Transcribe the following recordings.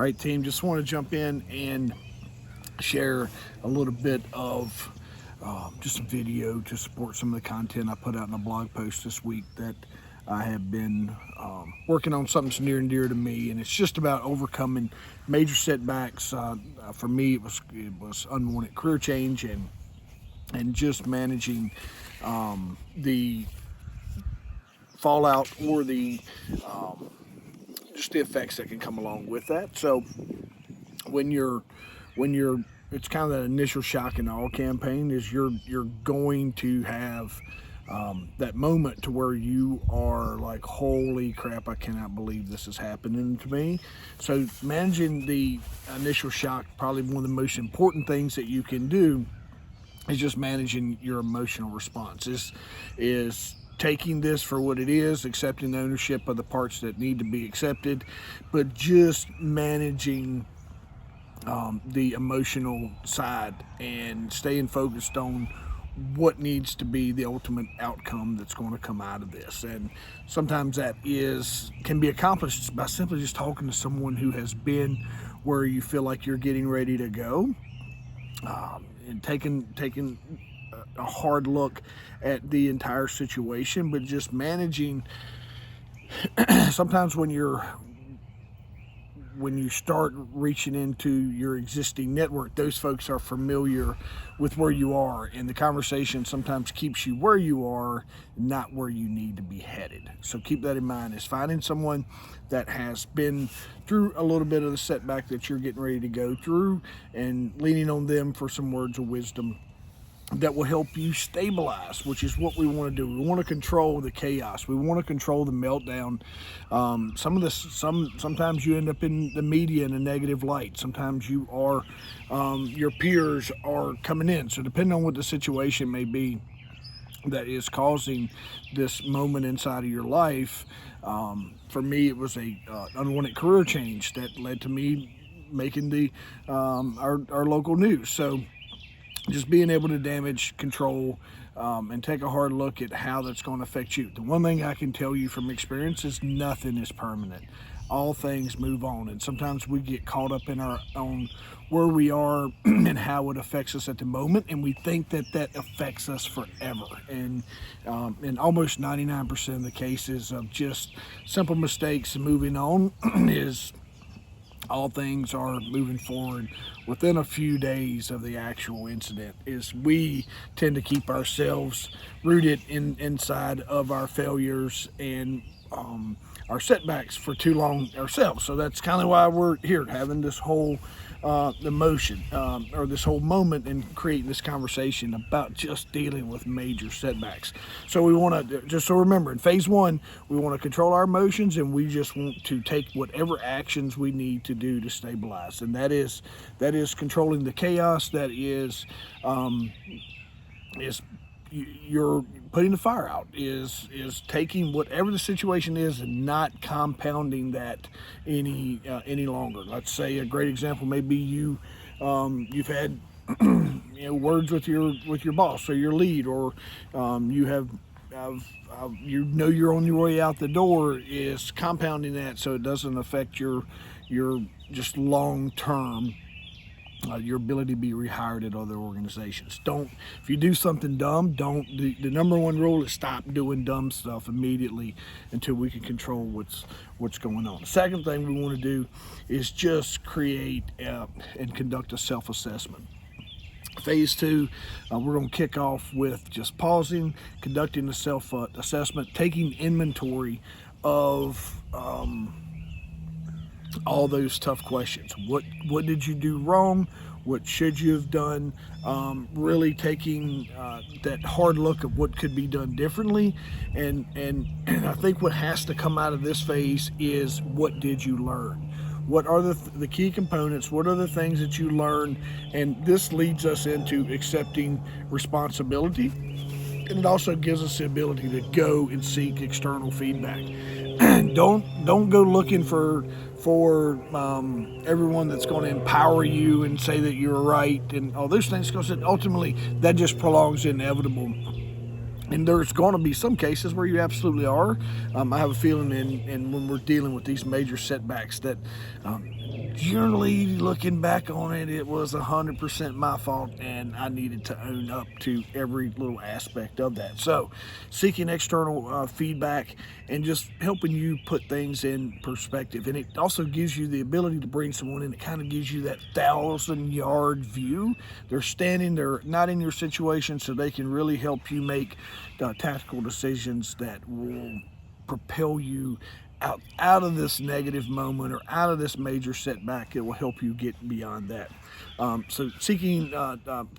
All right, team, just want to jump in and share a little bit of just a video to support some of the content I put out in a blog post this week that I have been working on something that's near and dear to me, and it's just about overcoming major setbacks. For me, it was unwanted career change and just managing the fallout or the just the effects that can come along with that. So when you're it's kind of that initial shock and awe campaign is you're going to have that moment to where you are like, holy crap, I cannot believe this is happening to me. So managing the initial shock, probably one of the most important things that you can do is just managing your emotional response, is taking this for what it is, accepting the ownership of the parts that need to be accepted, but just managing the emotional side and staying focused on what needs to be the ultimate outcome that's going to come out of this. And sometimes that can be accomplished by simply just talking to someone who has been where you feel like you're getting ready to go, and taking a hard look at the entire situation, but just managing. Sometimes when you start reaching into your existing network, those folks are familiar with where you are, and the conversation sometimes keeps you where you are, not where you need to be headed. So keep that in mind, is finding someone that has been through a little bit of the setback that you're getting ready to go through and leaning on them for some words of wisdom that will help you stabilize, which is what we want to do. We want to control the chaos. We want to control the meltdown. Sometimes you end up in the media in a negative light. Sometimes your peers are coming in. So depending on what the situation may be that is causing this moment inside of your life, for me, it was a unwanted career change that led to me making the our local news. So just being able to damage control and take a hard look at how that's going to affect you. The one thing I can tell you from experience is nothing is permanent. All things move on, and sometimes we get caught up in our own where we are and how it affects us at the moment, and we think that affects us forever. And in almost 99% of the cases of just simple mistakes and moving on is all things are moving forward within a few days of the actual incident. Is we tend to keep ourselves rooted inside of our failures and our setbacks for too long ourselves. So that's kind of why we're here, having this whole emotion or this whole moment and creating this conversation about just dealing with major setbacks. So we want to, just so remember, in phase one, we want to control our emotions, and we just want to take whatever actions we need to do to stabilize. And that is controlling the chaos. That is you're putting the fire out, is taking whatever the situation is and not compounding that any longer. Let's say a great example may be you've had words with your boss or your lead, or you have you're on your way out the door, is compounding that so it doesn't affect your just long term your ability to be rehired at other organizations. If you do something dumb, the number one rule is stop doing dumb stuff immediately until we can control what's going on. The second thing we want to do is just create and conduct a self-assessment. Phase two, we're going to kick off with just pausing, conducting a self-assessment, taking inventory of all those tough questions. What did you do wrong? What should you have done? Really taking that hard look at what could be done differently. And I think what has to come out of this phase is, what did you learn? What are the key components? What are the things that you learned? And this leads us into accepting responsibility. And it also gives us the ability to go and seek external feedback. Don't go looking for everyone that's going to empower you and say that you're right and all those things, because ultimately that just prolongs the inevitable. And there's going to be some cases where you absolutely are. I have a feeling in when we're dealing with these major setbacks that generally, looking back on it, it was 100% my fault, and I needed to own up to every little aspect of that. So, seeking external feedback and just helping you put things in perspective. And it also gives you the ability to bring someone in. It kind of gives you that 1,000-yard view. They're standing, they're not in your situation, so they can really help you make tactical decisions that will propel you out of this negative moment or out of this major setback. It will help you get beyond that. So seeking,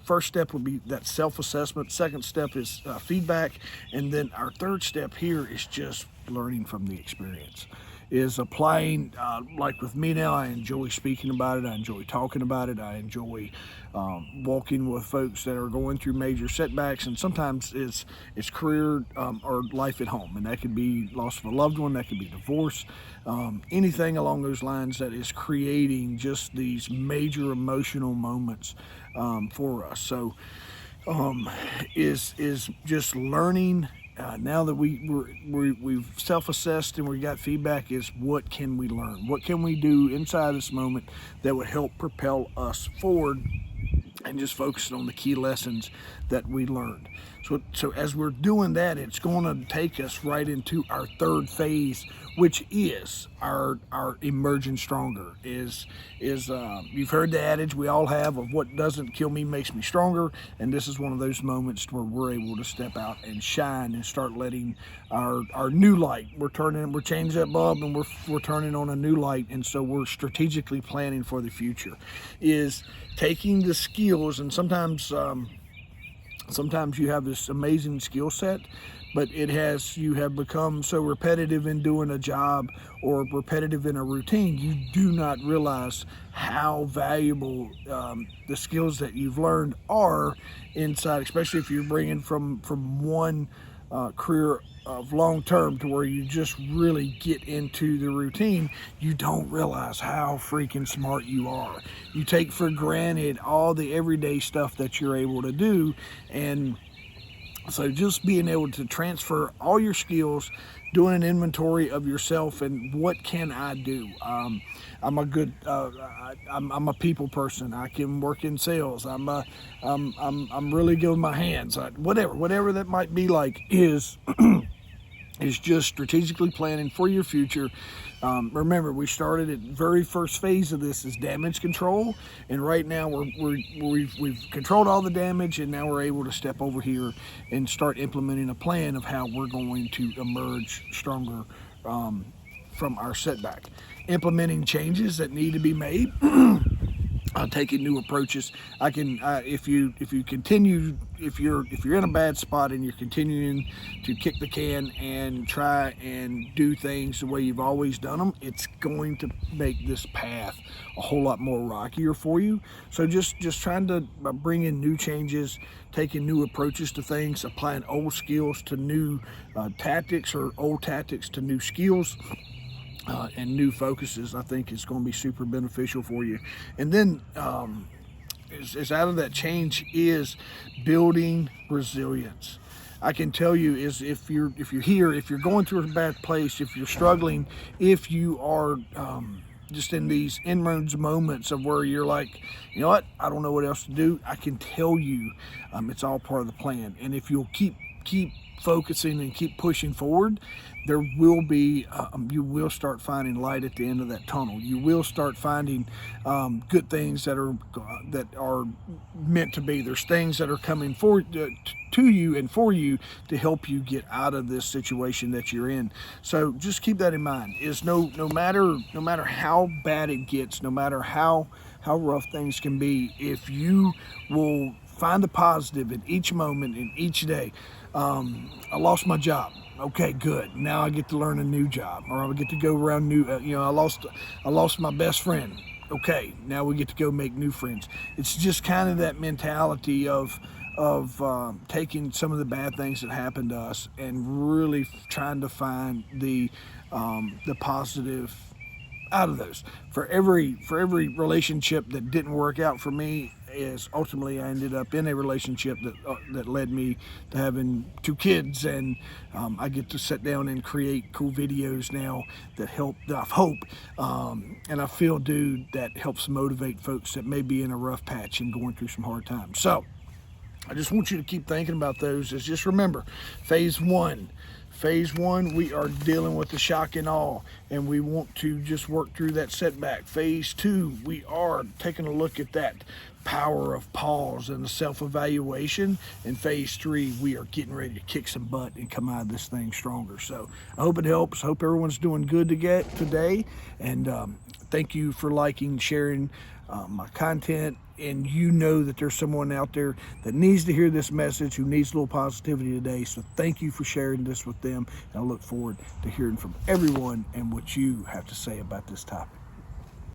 first step would be that self-assessment. Second step is feedback. And then our third step here is just learning from the experience. Is applying, like with me now, I enjoy speaking about it, I enjoy talking about it, I enjoy walking with folks that are going through major setbacks, and sometimes it's career or life at home, and that could be loss of a loved one, that could be divorce, anything along those lines that is creating just these major emotional moments for us. So is just learning. Now that we've self-assessed and we got feedback, is what can we learn? What can we do inside this moment that would help propel us forward, and just focusing on the key lessons that we learned. So as we're doing that, it's going to take us right into our third phase, which is our emerging stronger. Is you've heard the adage we all have of what doesn't kill me makes me stronger, and this is one of those moments where we're able to step out and shine and start letting our new light. We're changing that bulb, and we're turning on a new light, and so we're strategically planning for the future. Is taking the skills, and sometimes you have this amazing skill set, but you have become so repetitive in doing a job or repetitive in a routine, you do not realize how valuable the skills that you've learned are inside, especially if you're bringing from one career of long term to where you just really get into the routine. You don't realize how freaking smart you are. You take for granted all the everyday stuff that you're able to do, and so just being able to transfer all your skills, doing an inventory of yourself and what can I do. I'm a good, I'm a people person. I can work in sales. I'm really good with my hands. Whatever that might be like is just strategically planning for your future. Remember, we started at the very first phase of this is damage control, and right now we've controlled all the damage, and now we're able to step over here and start implementing a plan of how we're going to emerge stronger from our setback. Implementing changes that need to be made. Taking new approaches. If you're in a bad spot and you're continuing to kick the can and try and do things the way you've always done them, it's going to make this path a whole lot more rockier for you. So just trying to bring in new changes, taking new approaches to things, applying old skills to new tactics, or old tactics to new skills. And new focuses, I think, is going to be super beneficial for you. And then is out of that change is building resilience. I can tell you is if you're here, if you're going through a bad place, if you're struggling, if you are just in these inroads moments of where you're like, you know what, I don't know what else to do, I can tell you it's all part of the plan. And if you'll keep focusing and keep pushing forward, there will be you will start finding light at the end of that tunnel. You will start finding good things that are meant to be. There's things that are coming forward to you and for you to help you get out of this situation that you're in. So just keep that in mind. Is no matter how bad it gets, no matter how rough things can be, if you will find the positive in each moment, in each day. I lost my job. Okay, good. Now I get to learn a new job, or I get to go around new. I lost my best friend. Okay, now we get to go make new friends. It's just kind of that mentality of taking some of the bad things that happened to us and really trying to find the positive out of those. For every relationship that didn't work out for me, is ultimately I ended up in a relationship that led me to having 2 kids, and I get to sit down and create cool videos now that help, that I hope, and I feel, dude, that helps motivate folks that may be in a rough patch and going through some hard times. So I just want you to keep thinking about those. Is just remember, phase one. Phase one, we are dealing with the shock and awe, and we want to just work through that setback. Phase two, we are taking a look at that power of pause and the self-evaluation. And phase three, we are getting ready to kick some butt and come out of this thing stronger. So I hope it helps. Hope everyone's doing good today. And thank you for liking, sharing my content. And you know that there's someone out there that needs to hear this message, who needs a little positivity today. So thank you for sharing this with them. And I look forward to hearing from everyone and what you have to say about this topic.